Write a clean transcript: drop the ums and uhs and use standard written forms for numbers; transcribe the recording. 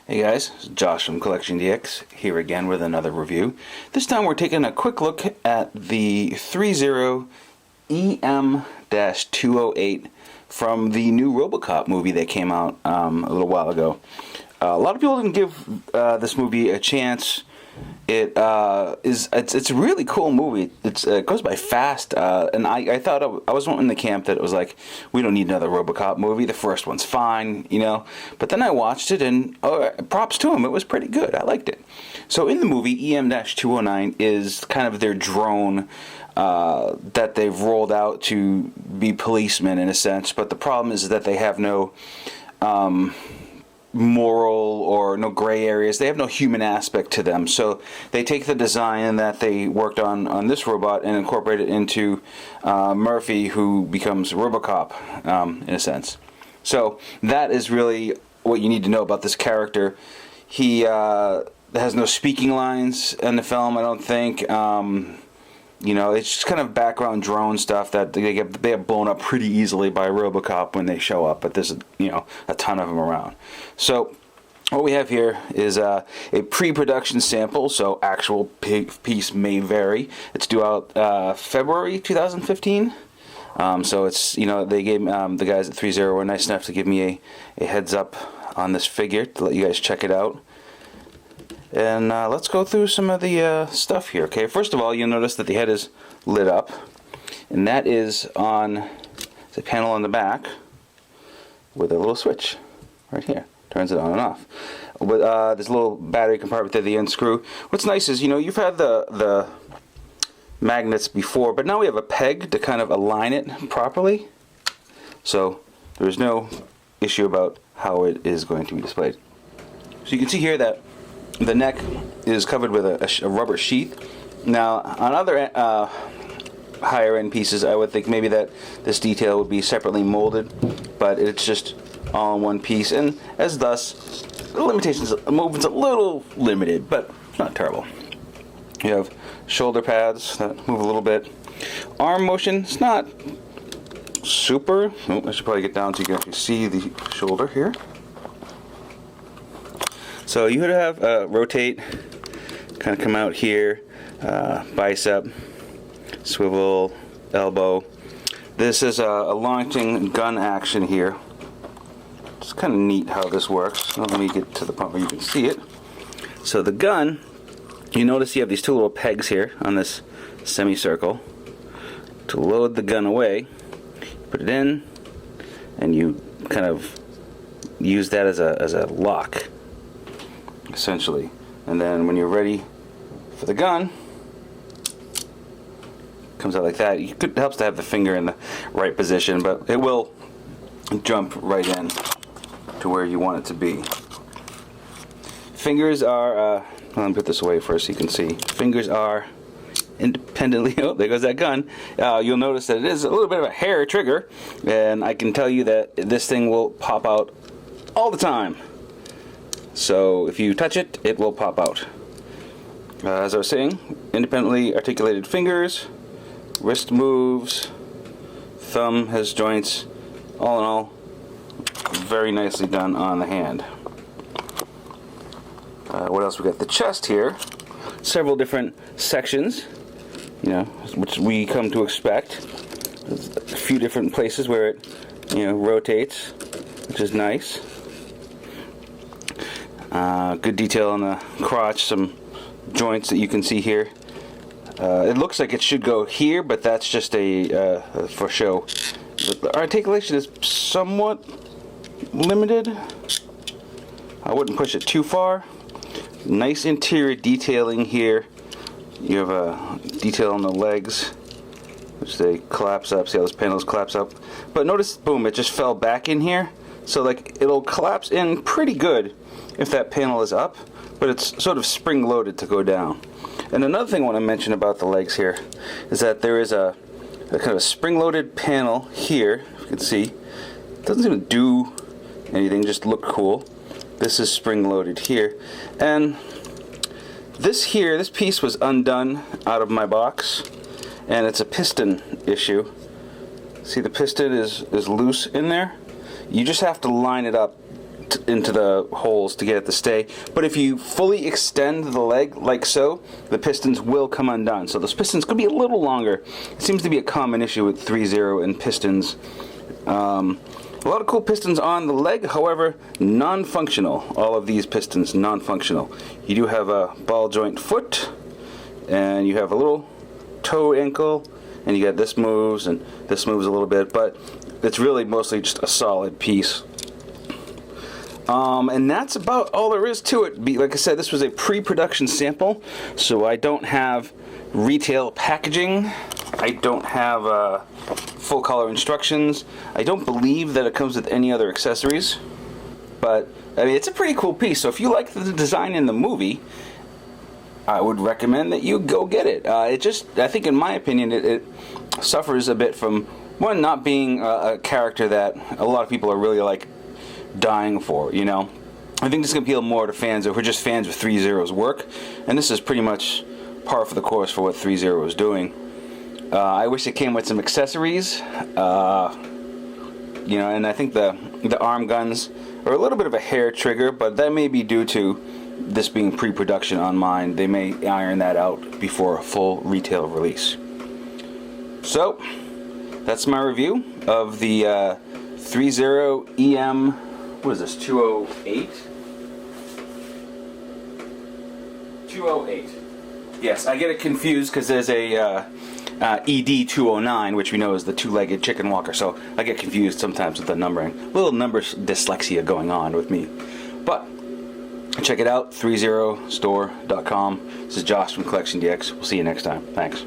Hey guys, it's Josh from CollectionDX here again with another review. This time we're taking a quick look at the ThreeZero EM-208 from the new Robocop movie that came out a little while ago. A lot of people didn't give this movie a chance. It's a really cool movie. It goes by fast, and I thought I was in the camp that it was like, we don't need another Robocop movie. The first one's fine, you know. But then I watched it, and props to them, it was pretty good. I liked it. So in the movie, EM-209 is kind of their drone that they've rolled out to be policemen in a sense. But the problem is that they have no moral or no gray areas. They have no human aspect to them. So they take the design that they worked on this robot and incorporate it into Murphy, who becomes Robocop in a sense. So that is really what you need to know about this character. He has no speaking lines in the film, I don't think. You know, it's just kind of background drone stuff that they get blown up pretty easily by Robocop when they show up, but there's, you know, a ton of them around. So what we have here is a pre-production sample, so actual piece may vary. It's due out February 2015. So it's, you know, they gave the guys at ThreeZero were nice enough to give me a heads up on this figure to let you guys check it out. And let's go through some of the stuff here. Okay, first of all, you'll notice that the head is lit up, and that is on the panel on the back with a little switch right here. Turns it on and off. With this little battery compartment there, the end screw. What's nice is, you know, you've had the magnets before, but now we have a peg to kind of align it properly. So there's no issue about how it is going to be displayed. So you can see here that the neck is covered with a rubber sheath. Now, on other higher end pieces, I would think maybe that this detail would be separately molded, but it's just all in one piece, and as thus, the limitations, the movement's a little limited, but not terrible. You have shoulder pads that move a little bit. Arm motion, it's not super. Oh, I should probably get down so you can actually see the shoulder here. So you would have rotate, kind of come out here, bicep, swivel, elbow. This is a launching gun action here. It's kind of neat how this works. Now let me get to the point where you can see it. So the gun, you notice you have these two little pegs here on this semicircle. To load the gun away, you put it in, and you kind of use that as a lock, essentially. And then when you're ready for the gun, it comes out like that. It helps to have the finger in the right position, but it will jump right in to where you want it to be. Fingers are, let me put this away first so you can see. Fingers are independently, oh, there goes that gun. You'll notice that it is a little bit of a hair trigger, and I can tell you that this thing will pop out all the time. So if you touch it, it will pop out. As I was saying, independently articulated fingers, wrist moves, thumb has joints. All in all, very nicely done on the hand. What else we got? The chest here, several different sections, you know, which we come to expect. There's a few different places where it, you know, rotates, which is nice. Good detail on the crotch, some joints that you can see here. It looks like it should go here, but that's just a for show. The articulation is somewhat limited. I wouldn't push it too far. Nice interior detailing here. You have a detail on the legs, which they collapse up. See how those panels collapse up? But notice, boom, it just fell back in here. So like it'll collapse in pretty good if that panel is up, but it's sort of spring-loaded to go down. And another thing I want to mention about the legs here is that there is a kind of spring-loaded panel here. If you can see, it doesn't even do anything, just look cool. This is spring-loaded here, and this piece was undone out of my box, and it's a piston issue. See, the piston is loose in there. You just have to line it up into the holes to get it to stay. But if you fully extend the leg like so, the pistons will come undone. So those pistons could be a little longer. It seems to be a common issue with ThreeZero and pistons. A lot of cool pistons on the leg, however, non-functional. All of these pistons, non-functional. You do have a ball joint foot, and you have a little toe ankle, and you got this moves, and this moves a little bit, but it's really mostly just a solid piece. And that's about all there is to it. Like I said, this was a pre-production sample, so I don't have retail packaging. I don't have full color instructions. I don't believe that it comes with any other accessories. But, I mean, it's a pretty cool piece. So if you like the design in the movie, I would recommend that you go get it. I think in my opinion, it suffers a bit from, one, not being a character that a lot of people are really like dying for, you know. I think this is going to appeal more to fans who are just fans of ThreeZero's work, and this is pretty much par for the course for what ThreeZero is doing. I wish it came with some accessories, you know, and I think the arm guns are a little bit of a hair trigger, but that may be due to this being pre-production on mine. They may iron that out before a full retail release. So, that's my review of the ThreeZero EM, what is this, 208? 208. Yes, I get it confused because there's a ED-209, which we know is the two-legged chicken walker, so I get confused sometimes with the numbering. A little number dyslexia going on with me. But check it out, ThreeZeroStore.com. This is Josh from CollectionDX. We'll see you next time. Thanks.